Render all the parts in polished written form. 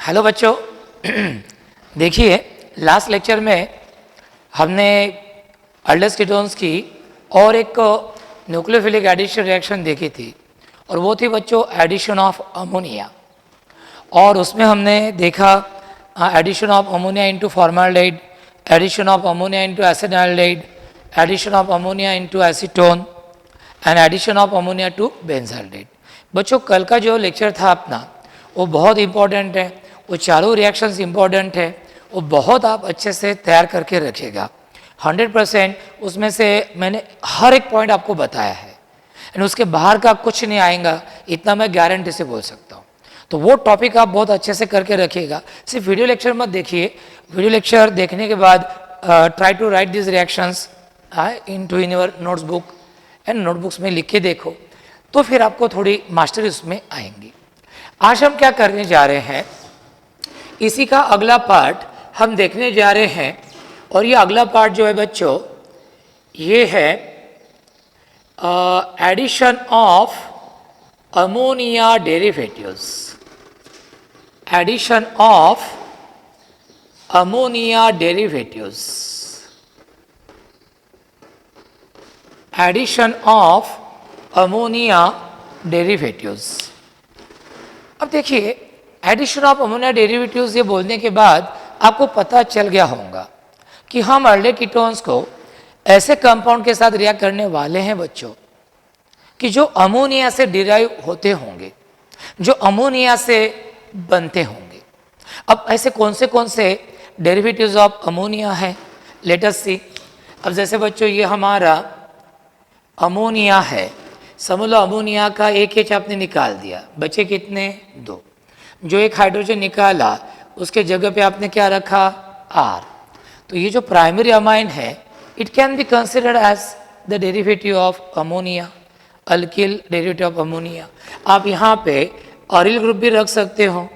Hello बच्चों। देखिए, last lecture में हमने अल्डेस कीटोन्स की और एक न्यूक्लियोफिलिक एडिशन रिएक्शन देखी थी और वो थी बच्चों एडिशन ऑफ अमोनिया। और उसमें हमने देखा addition of ammonia into formaldehyde, addition of ammonia into acetaldehyde, addition of ammonia into acetone and addition of ammonia to benzaldehyde. बच्चों, कल का जो लेक्चर था अपना वो बहुत इंपॉर्टेंट है, वो चारों रिएक्शंस इंपॉर्टेंट है, वो बहुत आप अच्छे से तैयार करके रखिएगा। 100% उसमें से मैंने हर एक पॉइंट आपको बताया है एंड उसके बाहर का कुछ नहीं आएगा, इतना मैं गारंटी से बोल सकता हूँ। तो वो टॉपिक आप बहुत अच्छे से करके रखिएगा। सिर्फ वीडियो लेक्चर मत देखिए, वीडियो लेक्चर देखने के बाद try to write this reactions in your notes book and notebooks में लिख के देखो, तो फिर आपको थोड़ी मास्टरी उसमें आएंगी। आज हम क्या करने जा रहे हैं, इसी का अगला पार्ट हम देखने जा रहे हैं। और ये अगला पार्ट जो है बच्चों, ये है addition of ammonia derivatives. Addition of ammonia derivatives, addition of ammonia derivatives. अब देखिए, एडिशन ऑफ अमोनिया डेरिवेटिव्स ये बोलने के बाद आपको पता चल गया होगा कि हम अल्डे कीटोन्स को ऐसे कंपाउंड के साथ रिएक्ट करने वाले हैं बच्चों कि जो अमोनिया से डिराइव होते होंगे, जो अमोनिया से बनते होंगे। अब ऐसे कौन से डेरिवेटिव्स ऑफ अमोनिया है, लेट अस सी। अब जैसे बच्चों ये हमारा अमोनिया है, समझ लो अमोनिया का एक H आपने निकाल दिया, बचे कितने? 2। जो एक हाइड्रोजन निकाला उसके जगह पे आपने क्या रखा? R। तो ये जो प्राइमरी अमाइन है, it can be considered as the derivative of ammonia, alkyl derivative of ammonia. आप यहाँ पे अरिल ग्रुप भी रख सकते हो,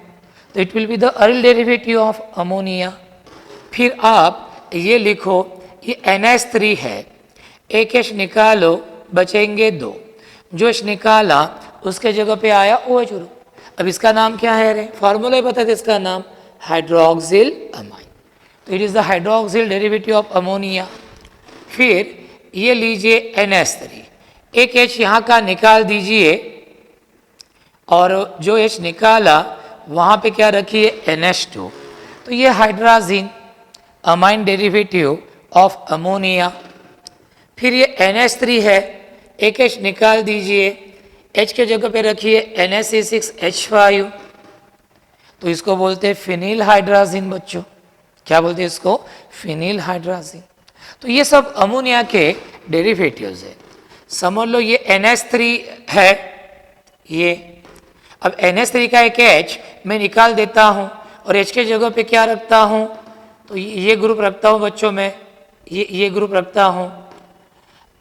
तो it will be the aryl derivative of ammonia. फिर आप ये लिखो, ये NH3 है, एक H निकालो, बचेंगे 2। जो H निकाला उसके जगह पे आया OH ग्रुप। अब इसका नाम क्या है रे? फॉर्मूला ही बता दे इसका नाम, हाइड्रोक्सिल अमाइन। तो it is the hydroxyl derivative of ammonia. फिर ये लीजिए NH3, एक H यहाँ का निकाल दीजिए और जो H निकाला वहाँ पे क्या रखिए? NH2। तो ये hydrazine amine derivative of ammonia. फिर ये NH3 है, एक H निकाल दीजिए, H के जगह पे रखिए NH6H5। तो इसको बोलते हैं फिनिल हाइड्राजीन बच्चों। क्या बोलते हैं इसको? Phenyl hydrazine. तो ये सब अमोनिया के डेरिवेटिव्स है। समझ लो ये NH3 है ये। अब NH3 का एक H मैं निकाल देता हूँ और H के जगह पे क्या रखता हूँ? तो ये ग्रुप रखता हूँ बच्चों में, ये ग्रुप रखता हूँ।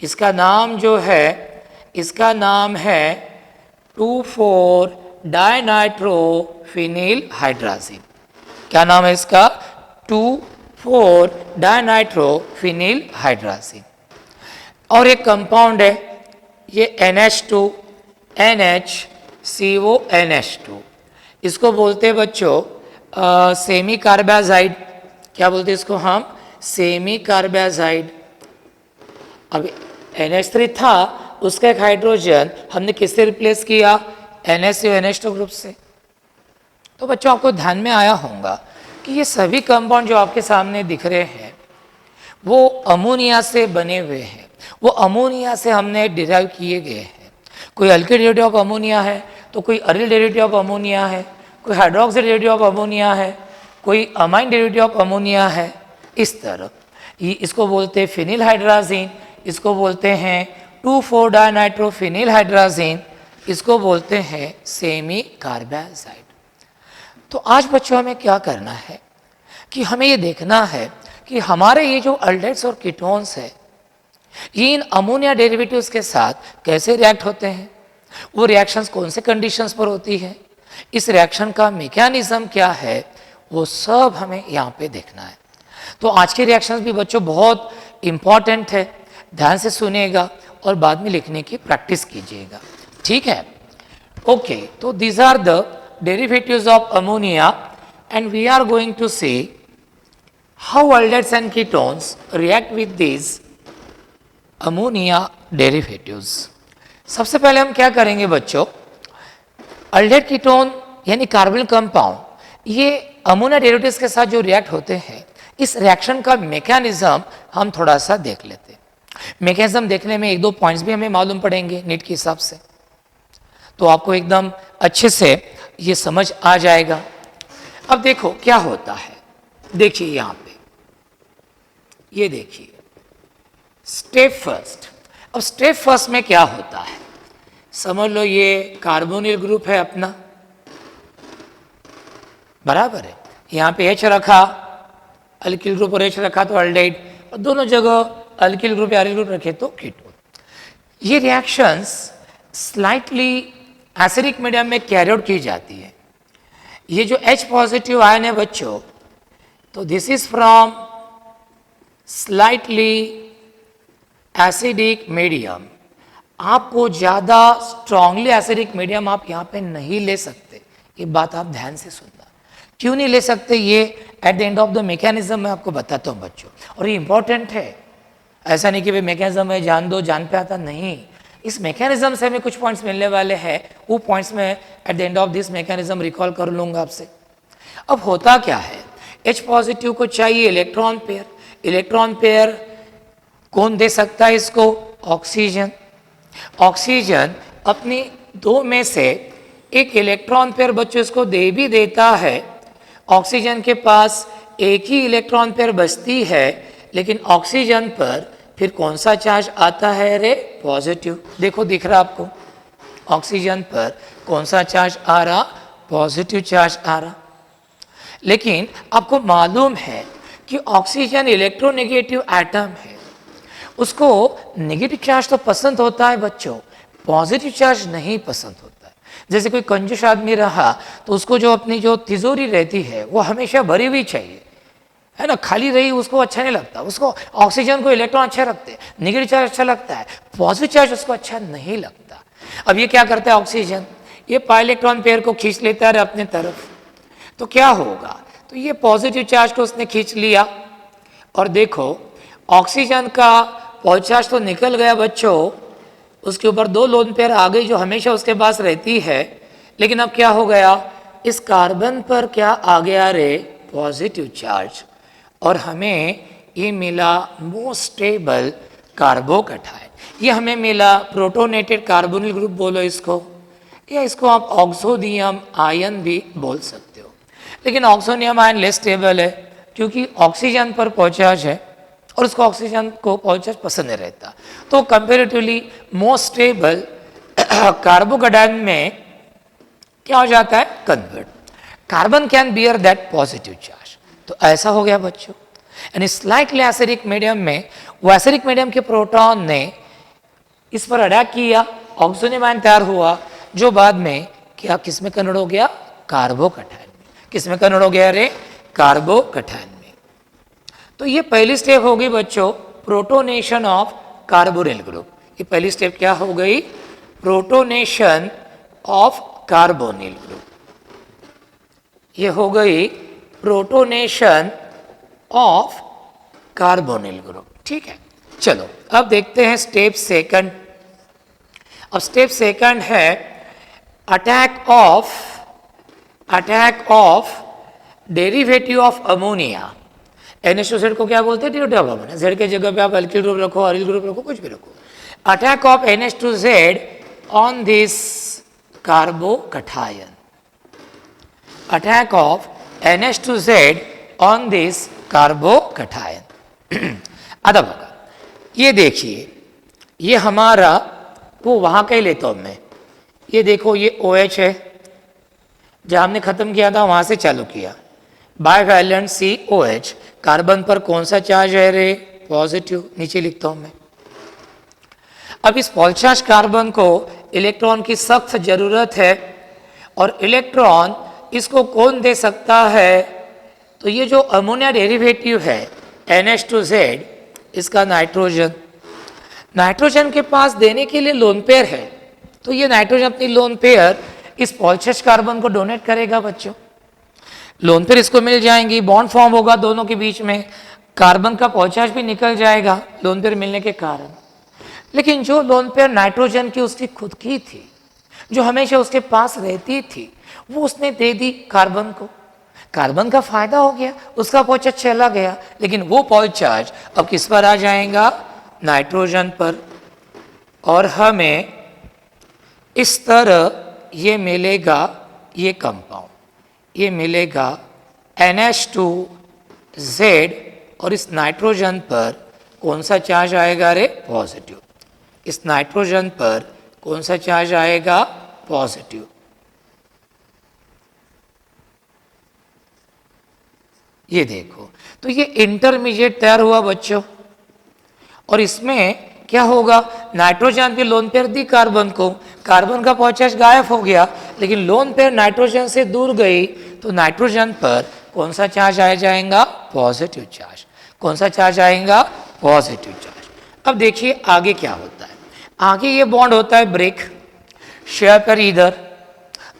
इसका नाम जो है, इसका नाम है 2,4-डायनाइट्रोफिनिल हाइड्राजीन। क्या नाम है इसका? 2,4-डायनाइट्रोफिनिल हाइड्राजीन। और एक कंपाउंड है ये NH2 NHCO NH2। इसको बोलते हैं बच्चों सेमी कार्बाजाइड। क्या बोलते हैं इसको हम? Semi carbazide. अब NH3 था, उसका एक हाइड्रोजन हमने किससे रिप्लेस किया? NHCO NH2 ग्रुप से। तो बच्चों आपको ध्यान में आया होगा कि ये सभी कंपाउंड जो आपके सामने दिख रहे हैं वो अमोनिया से बने हुए हैं, वो अमोनिया से हमने डिराइव किए गए हैं। कोई अल्किल डेरिवेटिव ऑफ अमोनिया है, तो कोई अरिल डेरिवेटिव ऑफ अमोनिया है, कोई हाइड्रोक्सिल डेरिवेटिव ऑफ अमोनिया है, कोई अमाइन डेरिवेटिव ऑफ अमोनिया है। इस तरह इसको बोलते हैं फिनिल हाइड्राजीन, इसको बोलते हैं 2,4-डायनाइट्रोफिनिल हाइड्राजीन, इसको बोलते हैं सेमी कार्बाजाइड। तो आज बच्चों हमें क्या करना है कि हमें ये देखना है कि हमारे ये जो अल्डेट्स और कीटोन्स है, ये इन अमोनिया डेरिवेटिव्स के साथ कैसे रिएक्ट होते हैं, वो रिएक्शंस कौन से कंडीशंस पर होती है, इस रिएक्शन का मैकेनिज्म क्या है, वो सब हमें यहाँ पे देखना है। तो आज के रिएक्शंस भी बच्चों बहुत इंपॉर्टेंट है, ध्यान से सुनिएगा और बाद में लिखने की प्रैक्टिस कीजिएगा, ठीक है? ओके, तो these are the derivatives of ammonia and we are going to see how aldehydes and ketones react with these ammonia derivatives. सबसे पहले हम क्या करेंगे बच्चों, अल्डेहाइड कीटोन यानी कार्बोनिल कंपाउंड ये अमोनिया डेरिवेटिव्स के साथ जो रिएक्ट होते हैं, इस रिएक्शन का मैकेनिज्म हम थोड़ा सा देख लेते हैं. मैकेनिज्म देखने में एक दो पॉइंट्स भी हमें मालूम पड़ेंगे नीट के हिसाब से, तो आपको एकदम अच्छे से ये समझ आ जाएगा. अब देखो क्या होता है, देखिए यहां पे, ये देखिए स्टेप फर्स्ट. अब स्टेप फर्स्ट में क्या होता है, समझ लो ये कार्बोनिल ग्रुप है अपना, बराबर है. यहां पे H रखा, अल्किल ग्रुप और H रखा तो अल्डेहाइड, और दोनों जगह अल्किल ग्रुप या अल्किल ग्रुप रखे तो कीटोन. ये रिएक्शंस स्लाइटली एसिडिक मीडियम में कैरी आउट की जाती है. ये जो H पॉजिटिव आयन है बच्चों, तो this is from slightly acidic medium. आपको ज़्यादा स्ट्रांगली एसिडिक मीडियम आप यहाँ पे नहीं ले सकते, ये बात आप ध्यान से सुनना. क्यों नहीं ले सकते, ये at the end of the mechanism मैं आपको बताता हूँ बच्चों, और ये इंपॉर्टेंट है. ऐसा नहीं कि भाई मैकेनिज्म है जान दो जान पे आता, नहीं. इस मैकेनिज्म से हमें कुछ पॉइंट्स मिलने वाले हैं, वो पॉइंट्स में at the end of this mechanism recall कर लूँगा आपसे. अब होता क्या है, H पॉजिटिव को चाहिए इलेक्ट्रॉन पेयर. इलेक्ट्रॉन पेयर कौन दे सकता है इसको, ऑक्सीजन. ऑक्सीजन अपनी दो में से एक इलेक्ट्रॉन पेयर बच्चों इसको दे भी देता है. ऑक्सीजन के पास एक ही इलेक्ट्रॉन पेयर बचती है, लेकिन ऑक्सीजन पर फिर कौन सा चार्ज आता है रे, पॉजिटिव. देखो दिख रहा आपको, ऑक्सीजन पर कौन सा चार्ज आ रहा, पॉजिटिव चार्ज आ रहा. लेकिन आपको मालूम है कि ऑक्सीजन इलेक्ट्रोनेगेटिव एटम है, उसको नेगेटिव चार्ज तो पसंद होता है बच्चों, पॉजिटिव चार्ज नहीं पसंद होता है. जैसे कोई कंजूस आदमी रहा तो उसको जो अपनी जो तिजोरी रहती है वो हमेशा भरी हुई चाहिए, है ना, खाली रही उसको अच्छा नहीं लगता. उसको ऑक्सीजन को इलेक्ट्रॉन अच्छा लगते हैं, नेगेटिव चार्ज अच्छा लगता है, पॉजिटिव चार्ज उसको अच्छा नहीं लगता. अब ये क्या करता है ऑक्सीजन, ये पाई इलेक्ट्रॉन पेयर को खींच लेता है अपने तरफ. तो क्या होगा, तो ये पॉजिटिव चार्ज को उसने खींच लिया, और देखो ऑक्सीजन का पॉजिटिव चार्ज तो निकल गया बच्चों, उसके ऊपर दो लोन पेयर आ गई जो हमेशा उसके पास रहती है. लेकिन अब क्या हो गया, इस कार्बन पर क्या आ गया रे, पॉजिटिव चार्ज, और हमें ये मिला मोस्ट स्टेबल कार्बोकैटायन. ये हमें मिला प्रोटोनेटेड कार्बोनिल ग्रुप बोलो इसको, या इसको आप ऑक्सोनियम आयन भी बोल सकते हो. लेकिन ऑक्सोनियम आयन लेस स्टेबल है क्योंकि ऑक्सीजन पर पॉजिटिव चार्ज है और उसको ऑक्सीजन को पॉजिटिव चार्ज पसंद नहीं रहता. तो कंपेरेटिवली मोस्ट स्टेबल कार्बोकैटायन में क्या हो जाता है, convert. Carbon can bear that positive charge. तो ऐसा हो गया बच्चों. यानी स्लाइटली एसिडिक मीडियम में वो एसिडिक मीडियम के प्रोटॉन ने इस पर अटैक किया, ऑक्सोनियम आयन तैयार हुआ, जो बाद में क्या किस में कन्वर्ट हो गया, कार्बोकैटायन में. किस में कन्वर्ट हो गया रे, कार्बोकैटायन में. तो ये पहली स्टेप हो गई बच्चों, प्रोटोनेशन ऑफ कार्बोनिल ग्रुप. ये पहली स्टेप क्या हो गई, प्रोटोनेशन ऑफ कार्बोनिल ग्रुप. ये हो गई प्रोटोनेशन ऑफ कार्बोनिल ग्रुप. ठीक है, चलो अब देखते हैं स्टेप सेकंड. अब स्टेप सेकंड है attack of derivative of ammonia. NH2Z को क्या बोलते हैं, डेरिवेटिव ऑफ अमोनिया. Z के जगह पे आप अल्किल ग्रुप रखो, अरिल ग्रुप रखो, कुछ भी रखो. Attack of NH2Z on this carbocation. Attack of NH2Z on this carbocation. अब होगा, ये देखिए, ये हमारा वो वहाँ का ही लेता हूँ मैं. ये देखो ये OH है, जहाँ हमने खत्म किया था वहाँ से चालू किया. बाइवैलेंट COH, कार्बन पर कौन सा चार्ज है रे, पॉजिटिव. नीचे लिखता हूँ मैं. अब इस पॉजिटिव चार्ज कार्बन को इलेक्ट्रॉन की सख्त जरूरत है, और इलेक्ट्रॉन इसको कौन दे सकता है, तो ये जो अमोनिया डेरिवेटिव है NH2Z, इसका नाइट्रोजन. नाइट्रोजन के पास देने के लिए लोन पेयर है, तो ये नाइट्रोजन अपनी लोन पेयर इस पॉजिटिव कार्बन को डोनेट करेगा बच्चों. लोन पेयर इसको मिल जाएंगी, बॉन्ड फॉर्म होगा दोनों के बीच में, कार्बन का पहुंचाश भी निकल जाएगा लोन पेयर मिलने के कारण। लेकिन जो लोन पेयर नाइट्रोजन की उसकी खुद की थी, जो हमेशा उसके पास रहती थी, वो उसने दे दी कार्बन को। कार्बन का फायदा हो गया, उसका पहुंचाश चला गया, लेकिन वो पहुंचाश अब किस पर आ जाएगा? नाइट्रोजन पर। और हमें इस तरह ये मिलेगा, ये कंपाउंड, ये मिलेगा NH2Z, और इस नाइट्रोजन पर कौन सा चार्ज आएगा रे? पॉजिटिव। इस नाइट्रोजन पर कौन सा चार्ज आएगा? पॉजिटिव। ये देखो, तो ये इंटरमीडिएट तैयार हुआ बच्चों। और इसमें क्या होगा? नाइट्रोजन भी लोन पेयर दी कार्बन को, कार्बन का पहुंचाश गायब हो गया, लेकिन लोन पेयर नाइट्रोजन से दूर गई, तो नाइट्रोजन पर कौन सा चार्ज आ जाएगा? Positive charge. कौन सा चार्ज आएगा? Positive charge. अब देखिए आगे क्या होता है। आगे ये बॉन्ड होता है ब्रेक, शेयर पर इधर,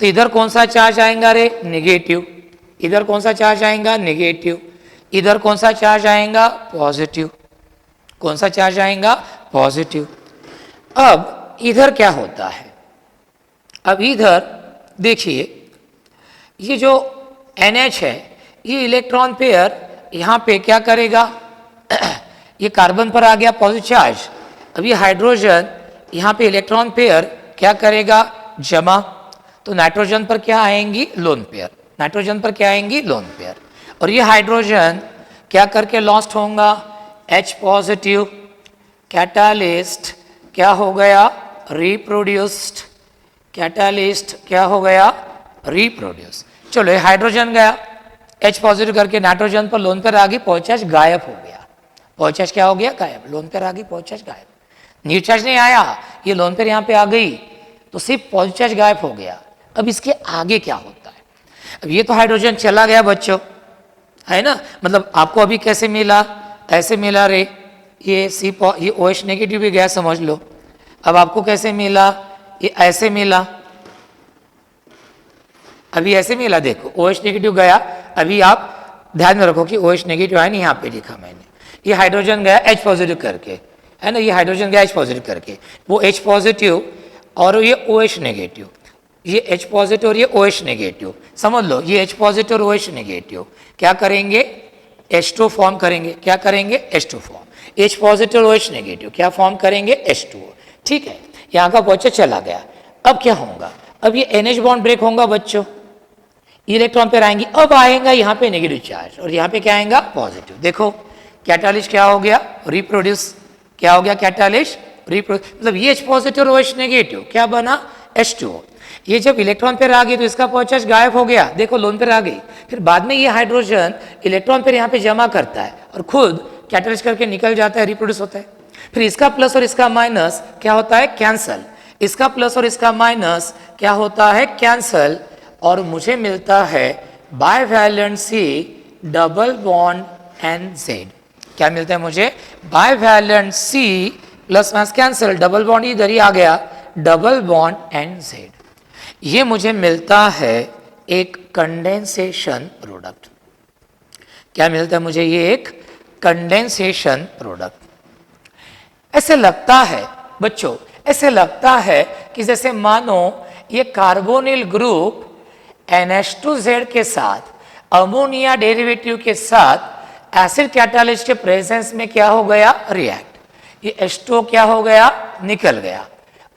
तो इधर कौन सा चार्ज आएगा रे? निगेटिव। इधर कौन सा चार्ज आएगा? निगेटिव। इधर कौन सा चार्ज आएगा? पॉजिटिव। कौन सा चार्ज आएगा? पॉजिटिव। अब इधर क्या होता है? अब इधर देखिए, ये जो NH है, ये इलेक्ट्रॉन पेयर यहाँ पे क्या करेगा? ये कार्बन पर आ गया पॉजिटिव चार्ज। अब ये हाइड्रोजन यहाँ पे इलेक्ट्रॉन पेयर क्या करेगा? जमा। तो नाइट्रोजन पर क्या आएंगी? Lone pair. नाइट्रोजन पर क्या आएंगी? Lone pair. और ये हाइड्रोजन क्या करके लॉस्ट होगा? H positive. कैटालिस्ट क्या हो गया? रिप्रोड्यूस्ड। कैटालिस्ट क्या हो गया? रिप्रोड्यूस। चलो ये हाइड्रोजन गया, H पॉजिटिव करके नाइट्रोजन पर लोन पेयर आ गई, पहुंचाश गायब हो गया। पहुंचाश क्या हो गया? गायब। लोन पेयर आ गई, पहुंचाश गायब। न्यूट्रल चार्ज नहीं आया, ये लोन पेयर यहाँ पे आ गई, तो सिर्फ पॉजिटिव चार्ज गायब हो गया। अब इसके आगे क्या होता है? अब ये तो हाइड्रोजन चला गया बच्चों, है ना? मतलब आपको अभी कैसे मिला? ऐसे मिला रे, ये ये OH नेगेटिव भी गया, समझ लो। अब आपको कैसे मिला? ये ऐसे मिला, अभी ऐसे मिला, देखो OH नेगेटिव गया। अभी आप ध्यान में रखो कि OH नेगेटिव है नहीं, यहाँ पे लिखा मैंने, ये हाइड्रोजन गया H पॉजिटिव करके, है ना? ये हाइड्रोजन गया H पॉजिटिव करके, वो H पॉजिटिव और ये OH नेगेटिव, ये H पॉजिटिव और ये OH नेगेटिव, समझ लो ये H पॉजिटिव और OH नेगेटिव क्या करेंगे? H2 फॉर्म करेंगे। क्या करेंगे? H2 form. H पॉजिटिव और OH नेगेटिव क्या फॉर्म करेंगे? H2O। ठीक है, यहाँ का पहुंचा चला गया। अब क्या होगा? अब ये NH बॉन्ड ब्रेक होगा बच्चों, इलेक्ट्रॉन पेयर आएंगी, अब आएगा यहाँ पे नेगेटिव चार्ज और यहाँ पे क्या आएगा? पॉजिटिव। देखो कैटालिस्ट क्या हो गया? रिप्रोड्यूस। क्या हो गया? Catalyst reproduce. मतलब ये H पॉजिटिव और OH नेगेटिव क्या बना? H2O। ये जब इलेक्ट्रॉन पेयर आ गई तो इसका पहुंचाश गायब हो गया, देखो लोन पेयर आ गई। फिर बाद में ये हाइड्रोजन इलेक्ट्रॉन पेयर यहाँ पे जमा करता है और खुद कैटालिस्ट करके निकल जाता है, रिप्रोड्यूस होता है। फिर इसका प्लस और इसका माइनस क्या होता है? कैंसल। इसका प्लस और इसका माइनस क्या होता है? कैंसल। और मुझे मिलता है बाइवैलेंसी डबल बॉन्ड NZ। क्या मिलता है मुझे? Bivalent C plus minus cancel, double bond इधर ही आ गया, डबल बॉन्ड NZ। ये मुझे मिलता है एक कंडेंसेशन प्रोडक्ट। क्या मिलता है मुझे? ये एक कंडेंसेशन प्रोडक्ट। ऐसे लगता है बच्चों, ऐसे लगता है कि जैसे मानो ये कार्बोनिल ग्रुप NH2Z के साथ अमोनिया डेरिवेटिव के साथ एसिड कैटालिस्ट के प्रेजेंस में क्या हो गया? रिएक्ट। ये H2O क्या हो गया? निकल गया।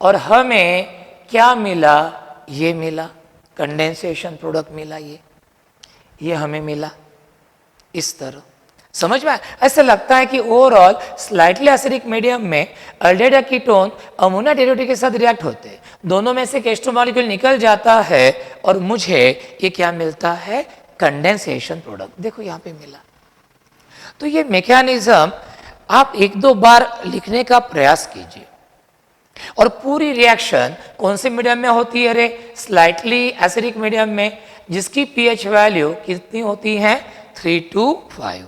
और हमें क्या मिला? ये मिला, कंडेंसेशन प्रोडक्ट मिला, ये हमें मिला इस तरह। समझ में? ऐसा लगता है कि ओवरऑल स्लाइटली एसिडिक मीडियम में अल्डेहाइड कीटोन अमोनिया डेरिवेटिव के साथ रिएक्ट होते हैं, दोनों में से H2 मॉलिक्यूल निकल जाता है और मुझे ये क्या मिलता है? Condensation product. देखो यहाँ पे मिला। तो ये मैकेनिज्म आप एक दो बार लिखने का प्रयास कीजिए। और पूरी रिएक्शन कौन से मीडियम में होती है रे? स्लाइटली एसिडिक मीडियम में, जिसकी pH वैल्यू कितनी होती है? 3 to 5।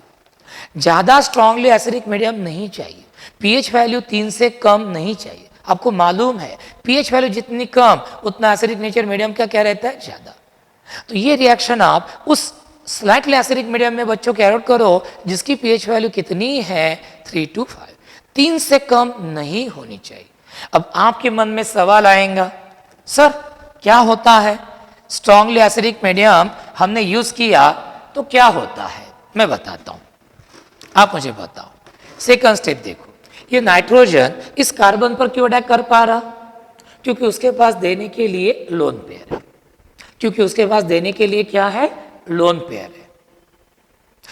ज्यादा स्ट्रांगली एसिडिक मीडियम नहीं चाहिए, pH वैल्यू 3 से कम नहीं चाहिए। आपको मालूम है pH वैल्यू जितनी कम उतना एसिडिक नेचर मीडियम का क्या रहता है? ज्यादा। तो ये रिएक्शन आप उस स्लाइटली एसिडिक मीडियम में बच्चों कैरी आउट करो जिसकी पीएच वैल्यू कितनी है 3 to 5, 3 से कम नहीं होनी चाहिए। अब आपके मन में सवाल आएगा, सर क्या होता है स्ट्रांगली एसिडिक मीडियम हमने यूज किया तो क्या होता है? मैं बताता हूं, आप मुझे बताओ। सेकंड स्टेप देखो, ये नाइट्रोजन इस कार्बन पर क्यों अटैक कर पा रहा? क्योंकि उसके पास देने के लिए लोन पेयर है, क्योंकि उसके पास देने के लिए क्या है? लोन पेयर है।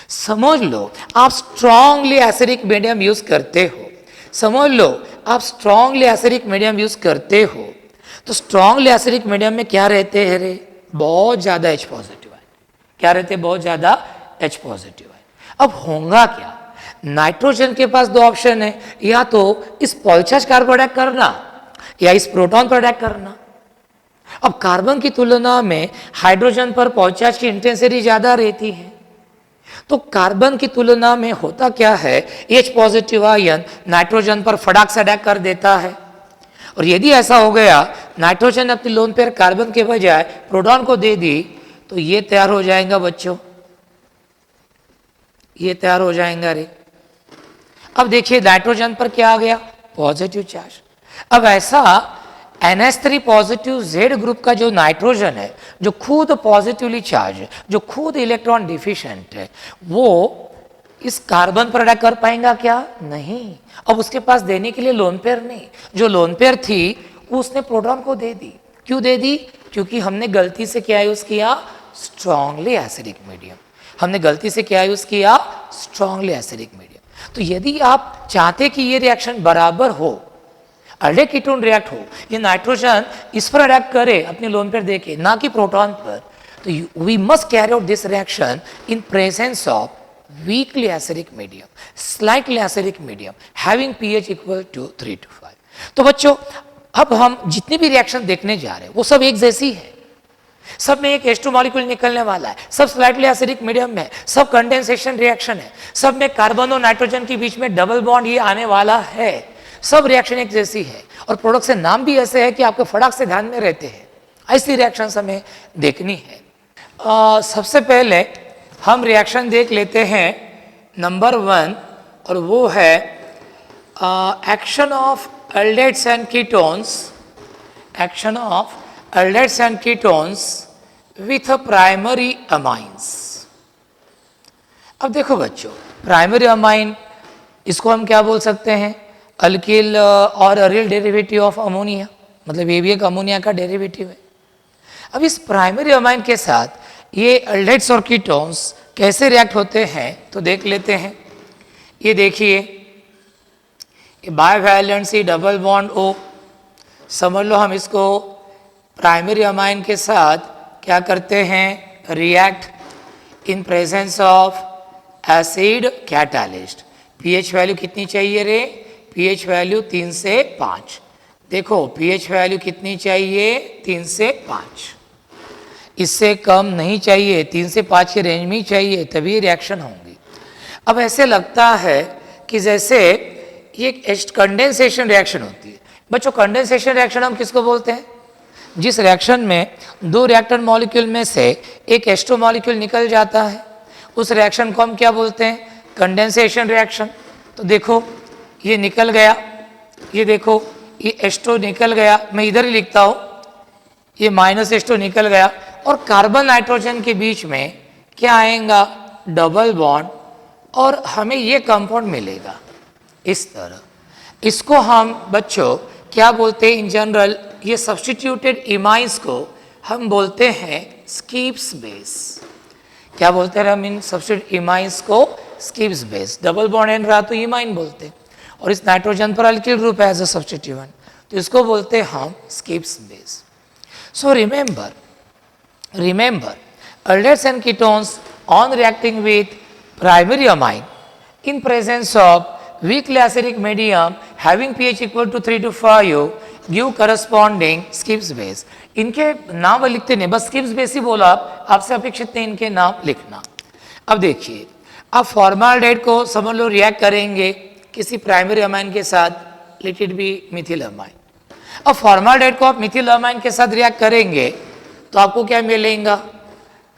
समझ लो आप स्ट्रांगली एसिडिक मीडियम यूज करते हो, समझ लो आप स्ट्रांगली एसिडिक मीडियम यूज करते हो, तो स्ट्रांगली एसिडिक मीडियम में क्या रहते हैं रे? बहुत ज्यादा H पॉजिटिव है। क्या रहते? बहुत ज्यादा H पॉजिटिव है। अब होगा क्या? नाइट्रोजन के पास दो ऑप्शन है, या तो इस पॉलीचार्ज कार्बन पर अटैक करना या इस प्रोटॉन पर अटैक करना। अब कार्बन की तुलना में हाइड्रोजन पर पॉलीचार्ज की इंटेंसिटी ज्यादा रहती है, तो कार्बन की तुलना में होता क्या है? H पॉजिटिव आयन नाइट्रोजन पर फटाक से अटैक कर देता है। और यदि ऐसा हो गया, नाइट्रोजन अपनी लोन पेयर कार्बन के बजाय प्रोटॉन को दे दी, तो ये तैयार हो जाएगा बच्चों, ये तैयार हो जाएगा रे। अब देखिए नाइट्रोजन पर क्या आ गया? Positive charge. अब ऐसा NH3 पॉजिटिव Z ग्रुप का जो नाइट्रोजन है, जो खुद पॉजिटिवली चार्ज है, जो खुद इलेक्ट्रॉन डिफिशिएंट है, वो इस कार्बन पर अटैक कर पाएगा क्या? नहीं। अब उसके पास देने के लिए लोन पेयर नहीं, जो लोन पेयर थी वो उसने प्रोटॉन को दे दी। क्यों दे दी? क्योंकि हमने गलती से क्या यूज किया? Strongly acidic medium. हमने गलती से क्या यूज किया? Strongly acidic medium. तो यदि आप चाहते कि ये रिएक्शन बराबर हो, अल्डेट कीटोन रिएक्ट हो, ये नाइट्रोजन इस पर अटैक करे अपने लोन पेयर देके, ना कि प्रोटॉन पर, तो we must carry out this reaction in presence of weakly acidic medium, slightly acidic medium having pH equal to 3 to 5। तो बच्चों अब हम जितनी भी रिएक्शन देखने जा रहे हैं वो सब एक जैसी है, सब में एक H2 मॉलिक्यूल निकलने वाला है, सब स्लाइटली एसिडिक मीडियम में, सब कंडेंसेशन रिएक्शन है, सब में कार्बन और नाइट्रोजन के बीच में डबल बॉन्ड ये आने वाला है, सब रिएक्शन एक जैसी है, और प्रोडक्ट से नाम भी ऐसे है कि आपको फटाक से ध्यान में रहते हैं। ऐसी रिएक्शन हमें देखनी है। सबसे पहले हम रिएक्शन देख लेते हैं नंबर 1, और वो है action of aldehydes and ketones, action of aldehydes and ketones with primary amines. अब देखो बच्चों, प्राइमरी अमाइन इसको हम क्या बोल सकते हैं? अल्किल और अरिल डेरिवेटिव ऑफ अमोनिया, मतलब ये भी एक अमोनिया का डेरिवेटिव है। अब इस प्राइमरी अमाइन के साथ ये एल्डेट्स और कीटोन्स कैसे रिएक्ट होते हैं तो देख लेते हैं। ये देखिए, bivalent C double bond O, समझ लो हम इसको प्राइमरी अमाइन के साथ क्या करते हैं? React in presence of acid catalyst. PH value कितनी चाहिए रे? पीएच वैल्यू 3 से 5। देखो पीएच वैल्यू कितनी चाहिए? 3 से 5, इससे कम नहीं चाहिए, 3 से 5 के रेंज में ही चाहिए, तभी रिएक्शन होंगी। अब ऐसे लगता है कि जैसे ये कंडेंसेशन रिएक्शन होती है। बच्चों कंडेंसेशन रिएक्शन हम किसको बोलते हैं? जिस रिएक्शन में दो रिएक्टेंट मॉलिक्यूल में से एक H2 मॉलिक्यूल निकल जाता है, उस रिएक्शन को हम क्या बोलते हैं? Condensation reaction. तो देखो ये निकल गया, ये देखो ये H2 निकल गया, मैं इधर ही लिखता हूँ, ये -H2 निकल गया, और कार्बन नाइट्रोजन के बीच में क्या आएगा? डबल बॉन्ड, और हमें ये कंपाउंड मिलेगा इस तरह। इसको हम बच्चों क्या बोलते हैं? इन जनरल ये सब्स्टिट्यूटेड इमाइंस को हम बोलते हैं स्कीप्स बेस। क्या बोलते हैं हम इन सब्स्टिट्यूटेड इमाइंस को? Schiff's base. Double bond and रहा तो इमाइन बोलते हैं, और इस नाइट्रोजन पर अल्किल ग्रुप है एज अ सब्स्टिट्यूएंट, तो इसको बोलते हैं हम Schiff's base. So remember, aldehydes and ketones on reacting with primary amine in presence of weakly acidic medium having pH equal to 3 to 5 give corresponding Skipp's base। इनके नाम लिखते नहीं, बस Skipp's base ही बोला, आपसे अपेक्षित नहीं इनके नाम लिखना। अब देखिए, आप फॉर्माल्डेहाइड को समझ लो रिएक्ट करेंगे किसी प्राइमरी अमाइन के साथ, let it be Mithil amine. अब फॉर्माल्डेहाइड को आप मिथिल अमाइन के साथ रिएक्ट करेंगे तो आपको क्या मिलेगा?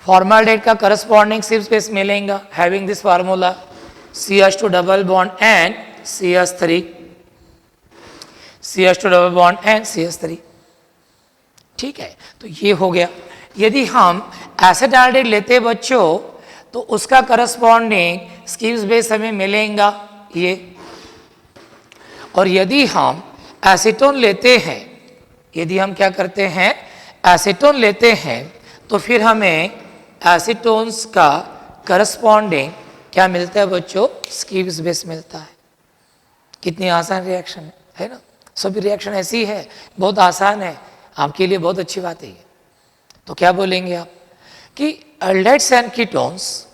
फॉर्माल्डेहाइड का करस्पॉन्डिंग सिर्फ बेस मिलेगा having this formula CH2 double bond and CH3, CH2 double bond and CH3। ठीक है, तो ये हो गया। यदि हम एसिटाल्डेहाइड लेते बच्चों तो उसका करस्पॉन्डिंग स्कीम्स बेस हमें मिलेगा ये, और यदि हम एसीटोन लेते हैं, यदि हम क्या करते हैं एसीटोन लेते हैं तो फिर हमें एसीटोन्स का करस्पॉन्डिंग क्या मिलता है बच्चों, स्कीम्स बेस मिलता है। कितनी आसान रिएक्शन है ना, सभी रिएक्शन ऐसी है, बहुत आसान है, आपके लिए बहुत अच्छी बात है ये। तो क्या बोलेंगे आप कि aldehydes and ketones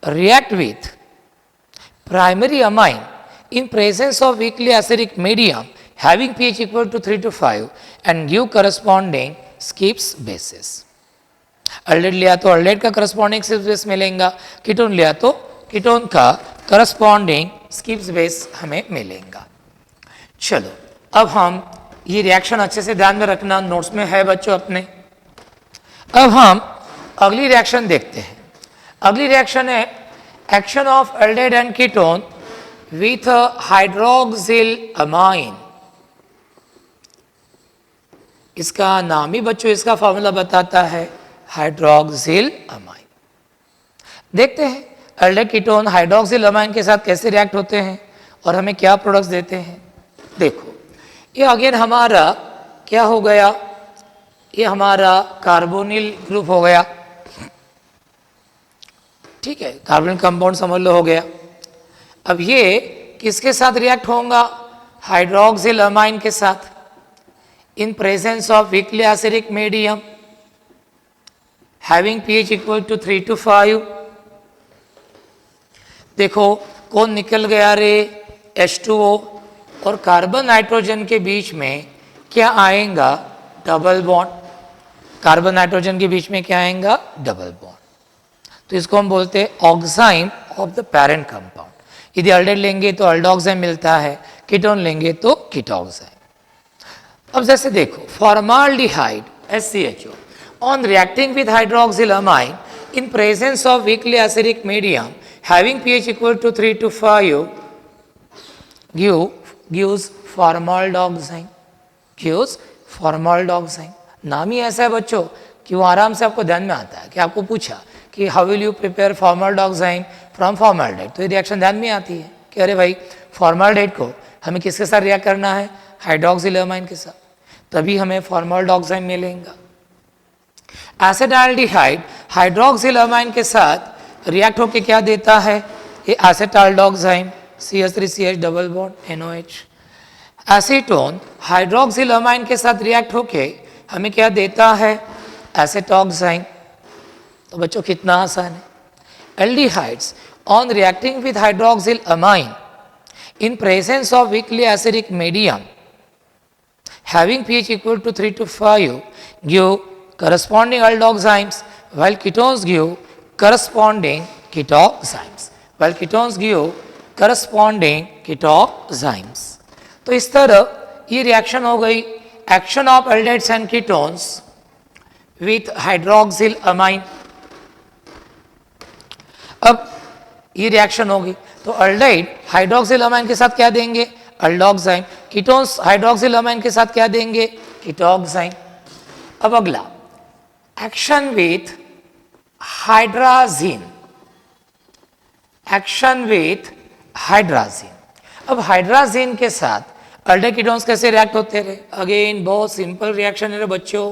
react with primary amine in presence of weakly acidic medium having pH equal to 3 to 5 and give corresponding Gibbs bases। Aldehyde लिया तो एल्डिहाइड का करस्पॉन्डिंग गिब्स बेस मिलेगा, कीटोन लिया तो कीटोन का करस्पॉन्डिंग गिब्स बेस हमें मिलेगा। चलो अब हम ये रिएक्शन अच्छे से ध्यान में रखना, नोट्स में है बच्चों अपने। अब हम अगली रिएक्शन देखते हैं। अगली रिएक्शन है action of aldehyde and ketone with a hydroxyl amine। इसका नाम ही बच्चों इसका फॉर्मूला बताता है हाइड्रोक्सिल अमाइन। देखते हैं एल्डिहाइड कीटोन हाइड्रोक्सिल अमाइन के साथ कैसे रिएक्ट होते हैं और हमें क्या प्रोडक्ट्स देते हैं। देखो ये अगेन हमारा क्या हो गया, ये हमारा कार्बोनिल ग्रुप हो गया। ठीक है, कार्बोनिल कंपाउंड समझ लो हो गया। अब ये किसके साथ रिएक्ट होगा, हाइड्रोक्सिल अमाइन के साथ in presence of weakly acidic medium having pH equal to 3 to 5। देखो कौन निकल गया रे, H2O और कार्बन नाइट्रोजन के बीच में क्या आएगा, डबल बॉन्ड। कार्बन नाइट्रोजन के बीच में क्या आएगा, डबल बॉन्ड। तो इसको हम बोलते हैं oxime of the parent compound. यदि एल्डिहाइड लेंगे तो एल्डोक्साइम मिलता है, कीटोन लेंगे तो कीटोक्साइम। अब जैसे देखो formaldehyde SCHO on reacting with hydroxyl amine in presence of weakly acidic medium having pH equal to 3 to 5 gives formaldoxime, gives formaldoxime. नाम ही ऐसा है बच्चों कि वो आराम से आपको ध्यान में आता है कि आपको पूछा कि how will you prepare formaldoxime from formaldehyde, तो ये रिएक्शन ध्यान में आती है कि अरे भाई फॉर्माल्डिहाइड को हमें किसके साथ रिएक्ट करना है, हाइड्रोक्सिल अमाइन के साथ, तभी हमें फॉर्माल्डोक्साइम मिलेगा। एसिटाल्डिहाइड हाइड्रोक्सिल अमाइन के साथ रिएक्ट होकर क्या देता है, ये एसिटाल्डोक्साइम CH3CH double bond NOH। Acetone hydroxyl amine के साथ रिएक्ट होके हमें क्या देता है, एसिटोक्साइम। तो बच्चों कितना आसान है। Aldehydes on reacting with hydroxyl amine in presence of weakly acidic medium having pH equal to 3 to 5 give corresponding aldoximes while ketones give corresponding ketoximes, while ketones give corresponding ketoximes. तो इस तरह ये रिएक्शन हो गई, action of aldehydes and ketones with hydroxyl amine. अब ये reaction होगी तो एल्डिहाइड हाइड्रोक्सिल अमाइन के साथ क्या देंगे, एल्डोक्साइम। कीटोन्स हाइड्रोक्सिल अमाइन के साथ क्या देंगे, कीटोक्साइम। अब अगला action with hydrazine, action with hydrazine. अब हाइड्राजीन के साथ एल्डिहाइड कीटोन्स कैसे रिएक्ट होते रहे, अगेन बहुत सिंपल रिएक्शन है बच्चों।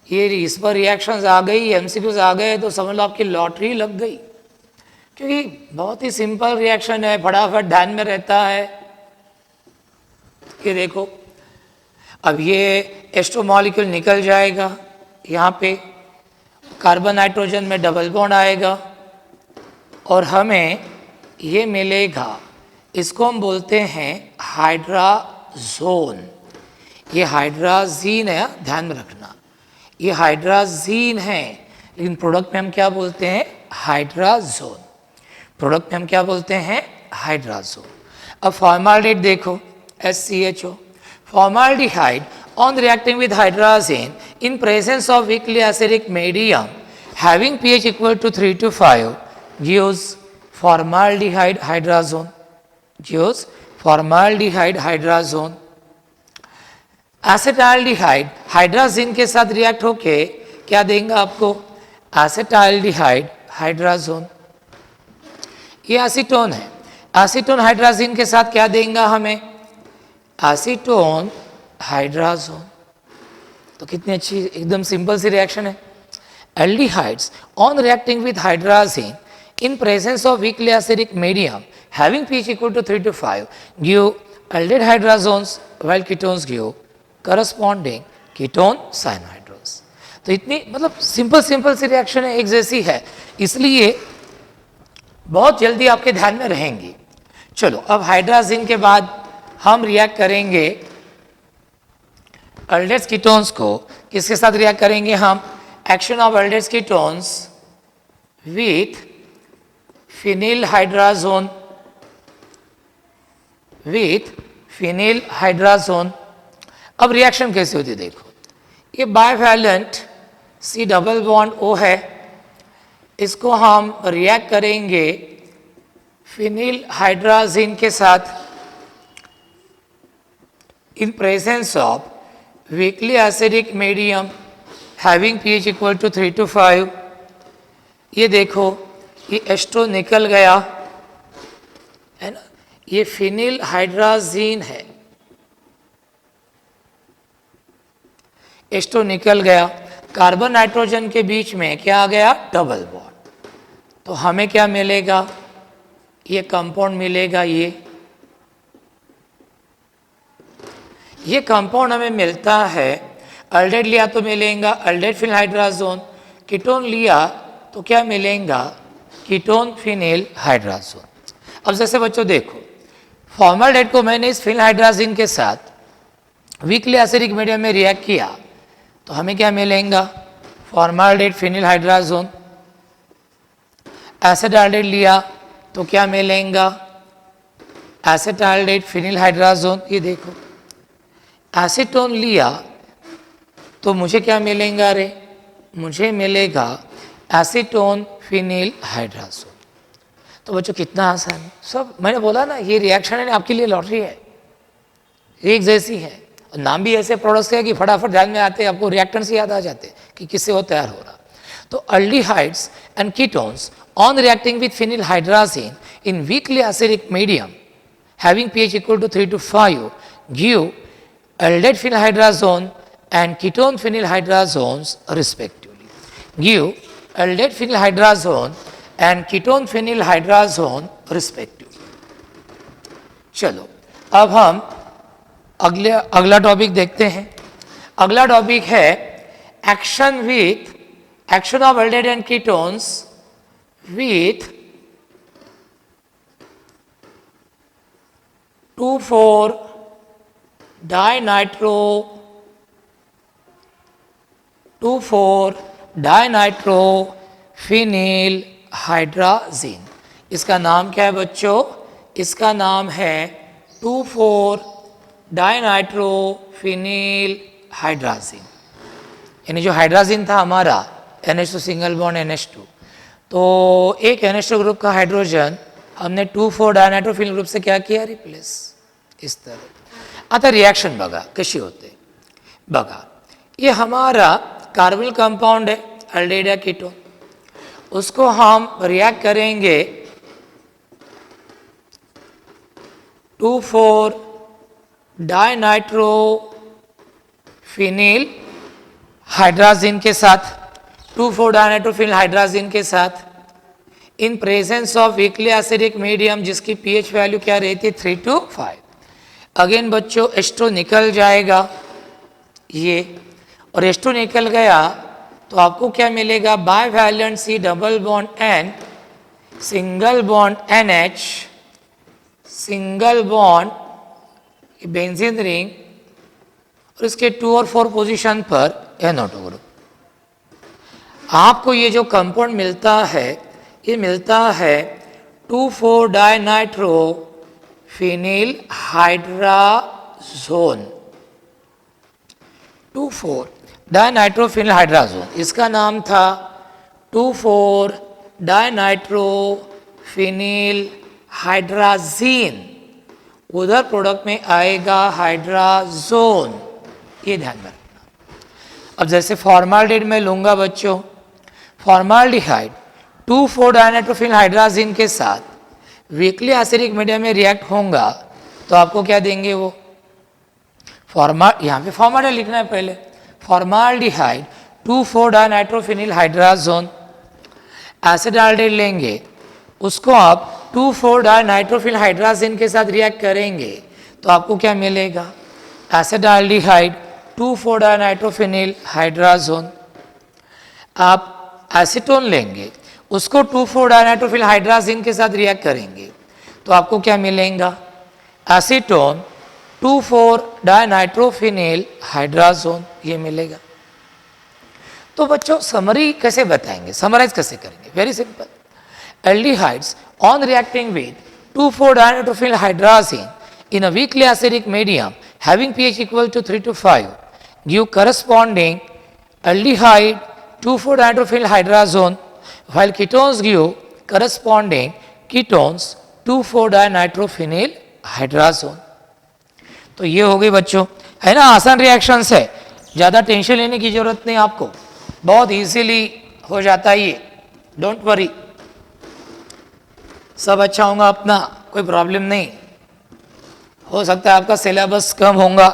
ये इस पर रिएक्शंस आ गई, एमसीक्यूज आ गए तो समझ लो आपकी लॉटरी लग गई, क्योंकि बहुत ही सिंपल रिएक्शन है, फटाफट ध्यान में रहता है। ये देखो अब ये H2 मॉलिक्यूल निकल जाएगा, यहाँ पे कार्बन नाइट्रोजन में डबल बॉन्ड आएगा और हमें ये मिलेगा, इसको हम बोलते हैं हाइड्राजोन। ये हाइड्राजीन है, ध्यान में रखना ये हाइड्राजीन है, लेकिन प्रोडक्ट में हम क्या बोलते हैं, हाइड्राजोन। प्रोडक्ट में हम क्या बोलते हैं, हाइड्राजोन। अब फॉर्माल्डिहाइड देखो SCHO, formaldehyde on reacting with hydrazine in presence of weakly acidic medium having pH equal to 3 to 5 gives formaldehyde hydrazone, gives formaldehyde hydrazone. Acetaldehyde hydrazine के साथ रिएक्ट होके क्या देंगे आपको? Acetaldehyde hydrazone. ये एसीटोन है. एसीटोन हाइड्राजीन के साथ क्या देंगे हमें? Acetone hydrazone. तो कितनी अच्छी एकदम सिंपल सी रिएक्शन है. Aldehydes on reacting with hydrazine in presence of weakly acidic medium having pH equal to 3 to 5 give aldehyde hydrazones while ketones give corresponding ketone cyanohydrose. तो इतनी मतलब सिंपल सी रिएक्शन है, एक जैसी है, इसलिए बहुत जल्दी आपके ध्यान में रहेंगी. चलो अब हाइड्राजीन के बाद हम रिएक्ट करेंगे अल्डेट्स कीटोन्स को. किसके साथ रिएक्ट करेंगे हम? Action of aldehydes ketones with phenyl hydrazone, with phenyl hydrazone. अब रिएक्शन कैसे होती है देखो. ये bivalent C double bond O है, इसको हम रिएक्ट करेंगे फिनिल हाइड्राजीन के साथ in presence of weakly acidic medium having pH equal to 3 to 5. ये देखो ये एस्ट्रो निकल गया है ना, ये फिनिल हाइड्राजीन है, एस्ट्रो निकल गया. कार्बन नाइट्रोजन के बीच में क्या आ गया? Double bond. तो हमें क्या मिलेगा? ये कंपाउंड मिलेगा. ये कंपाउंड हमें मिलता है. अल्डेट लिया तो मिलेगा अल्डेट फिनिल हाइड्राजोन, कीटोन लिया तो क्या मिलेगा? Ketone phenyl hydrazone. अब जैसे बच्चों देखो, फॉर्मल्डेहाइड को मैंने इस फिनिल हाइड्राजीन के साथ वीकली एसिडिक मीडियम में रिएक्ट किया तो हमें क्या मिलेगा? Formaldehyde phenyl hydrazone. एसिटाल्डेहाइड लिया तो क्या मिलेगा? एसिटाल्डेहाइड फिनिल हाइड्राजोन. ये देखो एसीटोन लिया तो मुझे क्या मिलेगा? अरे मुझे मिलेगा एसीटोन फिनिल हाइड्राजोन. तो बच्चों कितना आसान है. सब मैंने बोला ना, ये रिएक्शन है आपके लिए लॉटरी है, एक जैसी है. और नाम भी ऐसे प्रोडक्ट्स है कि फटाफट ध्यान में आते हैं, आपको रिएक्टेंट्स याद आ जाते हैं कि किससे वो तैयार हो रहा. तो aldehydes and ketones on reacting with phenyl hydrazine in weakly acidic medium having pH equal to 3 to 5 give aldehyde phenyl hydrazone and ketone phenyl hydrazones respectively. Give aldehyde phenyl hydrazone and ketone phenyl hydrazone respectively. चलो अब हम अगला topic देखते हैं. अगला topic है action of aldehyde and ketones with 2,4 dinitro 2,4 phenyl hydrazine. इसका नाम क्या है बच्चों? इसका नाम है 2,4 फिनिल हाइड्राजीन. यानी जो हाइड्राजीन था हमारा NH2 सिंगल बॉन्ड NH2, तो एक NH2 ग्रुप का हाइड्रोजन हमने 2,4 फिनिल ग्रुप से क्या किया? रिप्लेस. इस तरह. आता रिएक्शन बघा कशी होते. बघा ये हमारा कार्बोनिल कंपाउंड है अल्डेहाइड कीटोन, उसको हम रिएक्ट करेंगे 2,4 फिनिल हाइड्राजीन के साथ, 2,4 फिनिल हाइड्राजीन के साथ in presence of weakly acidic medium जिसकी pH वैल्यू क्या रहती है? 3 to 5. अगेन बच्चों एस्ट्रो निकल जाएगा ये, और एस्ट्रो निकल गया तो आपको क्या मिलेगा? Bivalent C double bond N single bond NH single bond benzene ring और इसके 2 और 4 पोजीशन पर NO2 ग्रुप. आपको ये जो कंपाउंड मिलता है ये मिलता है 2,4 फिनिल हाइड्राजोन. 2,4 phenyl hydrazone. इसका नाम था 2,4 डाइनाइट्रोफिनिल हाइड्राजीन, उधर प्रोडक्ट में आएगा हाइड्राजोन, ये ध्यान में रखना। अब जैसे फॉर्माल्डिहाइड में लूंगा बच्चों, फॉर्माल्डिहाइड 2,4 डाइनाइट्रोफिनिल हाइड्राजीन के साथ वीकली एसिडिक मीडियम में रिएक्ट होगा तो आपको क्या देंगे वो यहाँ पे फॉर्माल्डिहाइड लिखना है पहले, फॉर्माल्डिहाइड 2,4 डाइनाइट्रोफिनिल हाइड्राजोन, एसिडाल्डेहाइड लेंगे, उसको आप 2,4 डाइनाइट्रोफिनिल हाइड्राजीन के साथ रिएक्ट करेंगे तो आपको क्या मिलेगा, एसिडाल्डिहाइड 2,4 डाइनाइट्रोफिनिल हाइड्राजोन। आप एसीटोन लेंगे, उसको 2,4 डाइनाइट्रोफिनिल हाइड्राजीन के साथ रिएक्ट करेंगे तो आपको क्या मिलेगा, एसीटोन 2,4 डाइनाइट्रोफिनिल हाइड्राजोन, ये मिलेगा। तो बच्चों समरी कैसे बताएंगे, समराइज कैसे करेंगे, very simple. Aldehydes on reacting with 2,4 dinitrophenyl hydrazine in a weakly acidic medium having pH equal to 3 to 5 give corresponding aldehyde 2,4 nitrophil hydrazone, while ketones give corresponding ketones 2,4 dinitrophenyl hydrazone। तो ये हो गई बच्चों, है ना, आसान रिएक्शंस है, ज़्यादा टेंशन लेने की जरूरत नहीं आपको, बहुत इजीली हो जाता है ये, डोंट वरी, सब अच्छा होगा अपना, कोई प्रॉब्लम नहीं। हो सकता है आपका सिलेबस कम होगा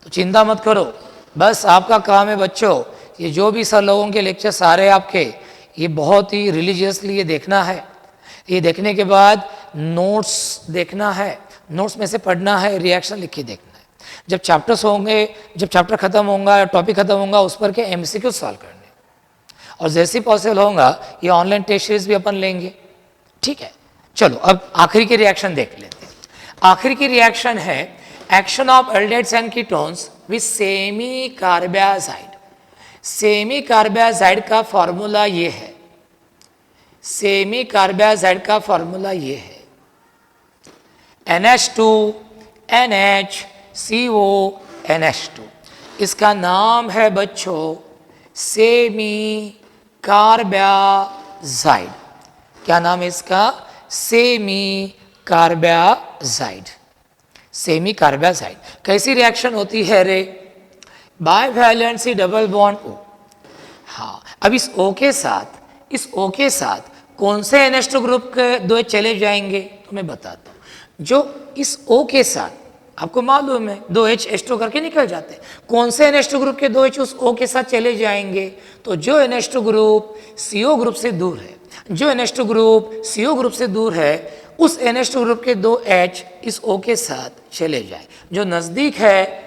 तो चिंता मत करो, बस आपका काम है बच्चों, ये जो भी सर लोगों के लेक्चर्स आ रहे हैं आपके, ये बहुत ही रिलीजियसली ये देखना है, ये देखने के बाद नोट्स देखना है, नोट्स में से पढ़ना है, रिएक्शन लिख के देखना है। जब चैप्टर्स होंगे, जब चैप्टर खत्म होगा, टॉपिक खत्म होगा, उस पर के एमसीक्यू सॉल्व करने, और जैसे ही पॉसिबल होगा ये ऑनलाइन टेस्ट सीरीज भी अपन लेंगे, ठीक है। चलो अब आखिरी के रिएक्शन देख लेते हैं। आखिरी की रिएक्शन है action of aldehydes and ketones with semi carbazide. Semi carbazide का फॉर्मूला ये है, सेमी कार्बाजाइड का फॉर्मूला ये है NH2 NHCO NH2। इसका नाम है बच्चों सेमी कार्बाजाइड। क्या नाम है इसका, सेमी कार्बाजाइड। सेमी कार्बाजाइड कैसी रिएक्शन होती है रे, बाइवैलेंसी डबल बॉन्ड O। हाँ, अब इस O के साथ, इस O के साथ कौन से NH2 ग्रुप के दो चले जाएंगे तो मैं बताता हूँ। जो इस O के साथ आपको मालूम है 2H H2 करके निकल जाते हैं, कौन से NH2 ग्रुप के 2H उस O के साथ चले जाएंगे, तो जो NH2 ग्रुप CO ग्रुप से दूर है, जो NH2 ग्रुप CO ग्रुप से दूर है, उस NH2 ग्रुप के 2H इस O के साथ चले जाए। जो नज़दीक है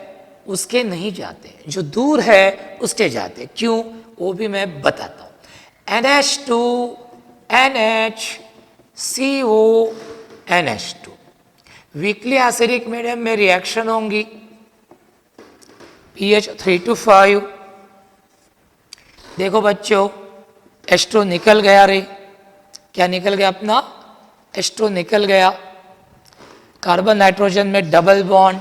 उसके नहीं जाते, जो दूर है उसके जाते। क्यों, वो भी मैं बताता हूँ। NH2 NHCO NH2 weekly acidic medium में रिएक्शन होंगी, pH 3 to 5। देखो बच्चों H2 निकल गया रे, क्या निकल गया अपना, H2 निकल गया, कार्बन नाइट्रोजन में डबल बॉन्ड,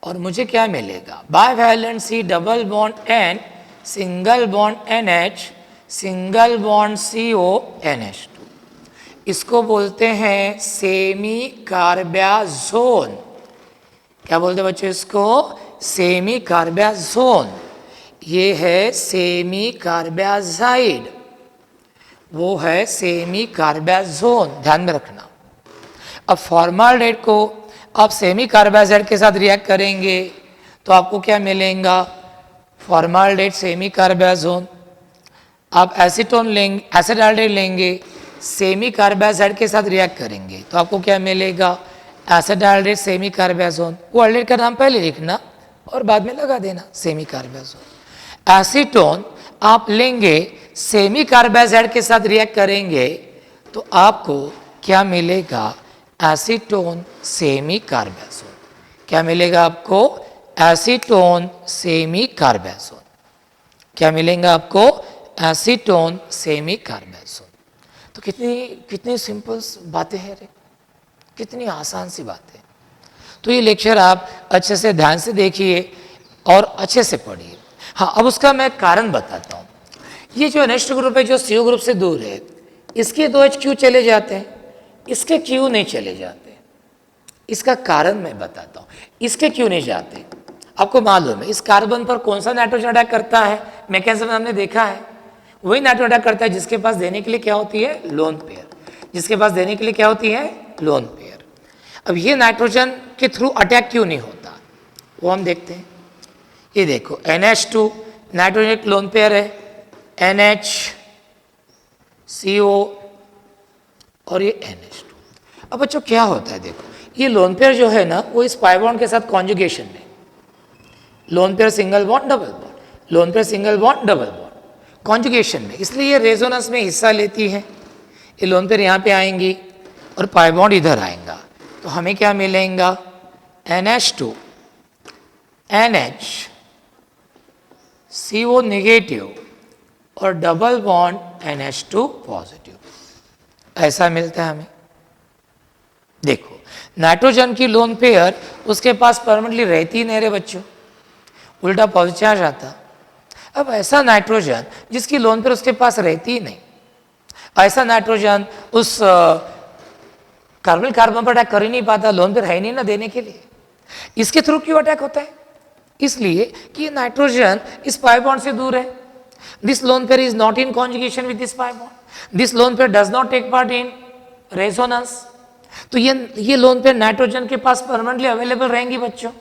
और मुझे क्या मिलेगा, bivalency double bond N, single bond NH, single bond CO NH2। इसको बोलते हैं सेमी कार्बाजोन। क्या बोलते हैं बच्चों इसको, सेमी कार्बाजोन। ये है सेमी कार्बाजाइड, वो है सेमी कार्बाजोन, ध्यान में रखना। अब फॉर्माल्डिहाइड को आप सेमी कार्बाजाइड के साथ रिएक्ट करेंगे तो आपको क्या मिलेगा, फॉर्माल्डिहाइड सेमी कार्बाजोन। आप एसीटोन लेंगे, एसिडाल्डेहाइड लेंगे, सेमी कार्बाजाइड के साथ रिएक्ट करेंगे तो आपको क्या मिलेगा, एसिडाल्डेहाइड सेमी कार्बाजोन। वो अल्डेहाइड का नाम पहले लिखना और बाद में लगा देना सेमी कार्बाजोन। एसीटोन आप लेंगे, सेमी कार्बाजाइड के साथ रिएक्ट करेंगे तो आपको क्या मिलेगा, एसीटोन सेमी कार्बाजोन। क्या मिलेगा आपको, एसीटोन सेमी कार्बाजोन। क्या मिलेगा आपको, एसीटोन सेमी कार्बाजोन। तो कितनी सिंपल बातें हैं रे, कितनी आसान सी बातें। तो ये लेक्चर आप अच्छे से ध्यान से देखिए और अच्छे से पढ़िए। हाँ, अब उसका मैं कारण बताता हूँ। ये जो नेक्स्ट ग्रुप है जो CO ग्रुप से दूर है, इसके 2 H क्यों चले जाते हैं, इसके क्यों नहीं चले जाते? इसका कारण मैं बताता हूँ। इसके क्यों नहीं जाते? आपको मालूम है इस कार्बन पर कौन सा नाइट्रोजन अटैक करता है? मैकेनिज्म हमने देखा है, वही नाइट्रोजन अटैक करता है जिसके पास देने के लिए क्या होती है? Lone pair. जिसके पास देने के लिए क्या होती है? Lone pair. अब ये नाइट्रोजन के थ्रू अटैक क्यों नहीं होता, वो हम देखते हैं। ये देखो NH2 नाइट्रोजन एक लोन पेयर है, NH CO और ये NH2। अब बच्चों क्या होता है, देखो ये लोन पेयर जो है ना वो इस पाई बॉन्ड के साथ कॉन्जुगेशन में, lone pair single bond double bond, lone pair single bond double bond conjugation में, इसलिए ये रेजोनेंस में हिस्सा लेती है। ये लोन पेयर यहाँ पे आएंगी और पाई बॉन्ड इधर आएगा, तो हमें क्या मिलेगा? NH2 NH CO नेगेटिव और डबल बॉन्ड NH2 पॉजिटिव, ऐसा मिलता है हमें। देखो नाइट्रोजन की लोन पेयर उसके पास परमानेंटली रहती ही नहीं रे बच्चों, उल्टा पॉजिटिव आ जाता। अब ऐसा नाइट्रोजन जिसकी लोन पेयर उसके पास रहती ही नहीं, ऐसा नाइट्रोजन उस कार्बन कार्बन पर अटैक कर ही नहीं पाता, लोन पेयर है नहीं ना देने के लिए। इसके थ्रू क्यों अटैक होता है? इसलिए कि नाइट्रोजन इस पाई बॉन्ड से दूर है। This lone pair is not in conjugation with this pi bond, this lone pair does not take part in resonance. तो ये लोन पेयर नाइट्रोजन के पास परमानेंटली अवेलेबल रहेंगी बच्चों।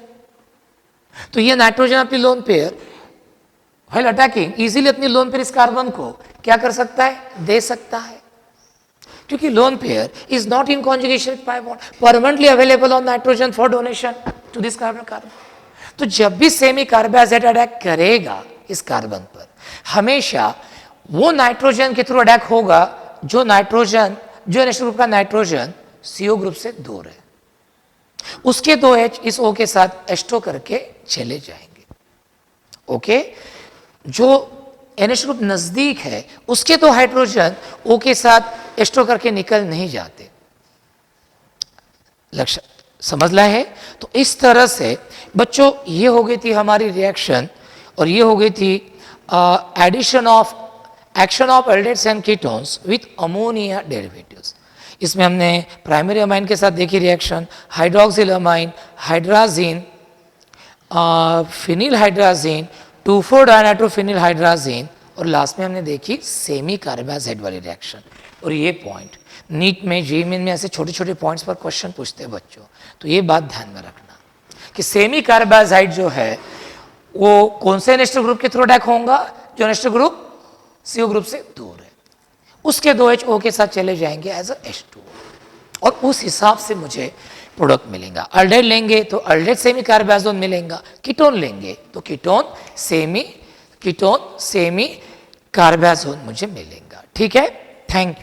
तो ये नाइट्रोजन अपनी lone pair while attacking easily अपनी lone pair इस कार्बन को क्या कर सकता है? दे सकता है, क्योंकि lone pair is not in conjugation with pi bond, permanently available on nitrogen for donation to this carbon carbon. तो जब भी सेमी कार्बोहाइड्रेट अटैक करेगा इस कार्बन पर, हमेशा वो नाइट्रोजन के थ्रू अटैक होगा जो नाइट्रोजन, जो नेक्स्ट ग्रुप का नाइट्रोजन CO ग्रुप से दूर है। उसके 2 H इस O के साथ एस्टो करके चले जाएंगे। ओके, जो NH ग्रुप नजदीक है उसके 2 हाइड्रोजन O के साथ एस्टो करके निकल नहीं जाते। लक्ष्य समझ ला है? तो इस तरह से बच्चों ये हो गई थी हमारी रिएक्शन, और ये हो गई थी addition of action of aldehydes and ketones with ammonia derivatives. इसमें हमने प्राइमरी अमाइन के साथ देखी reaction, hydroxyl amine, hydrazine, phenyl hydrazine, two four dinitrophenyl hydrazine, और लास्ट में हमने देखी सेमी कार्बाइड वाली रिएक्शन। और ये पॉइंट नीट में, जेईई में ऐसे छोटे छोटे पॉइंट्स पर क्वेश्चन पूछते हैं बच्चों, तो ये बात ध्यान में रखना कि सेमी कार्बाइड जो है वो कौन से नेक्स्ट ग्रुप के थ्रू अटैक होगा? जो नेक्स्ट ग्रुप CO ग्रुप से दूर है, उसके 2 H O के साथ चले जाएंगे एज अ H2, और उस हिसाब से मुझे प्रोडक्ट मिलेगा। अल्डेट लेंगे तो अल्डेट सेमी कार्बाइड मिलेगा, कीटोन लेंगे तो कीटोन सेमी कार्बाइड मुझे मिलेगा। ठीक है, थैंक यू।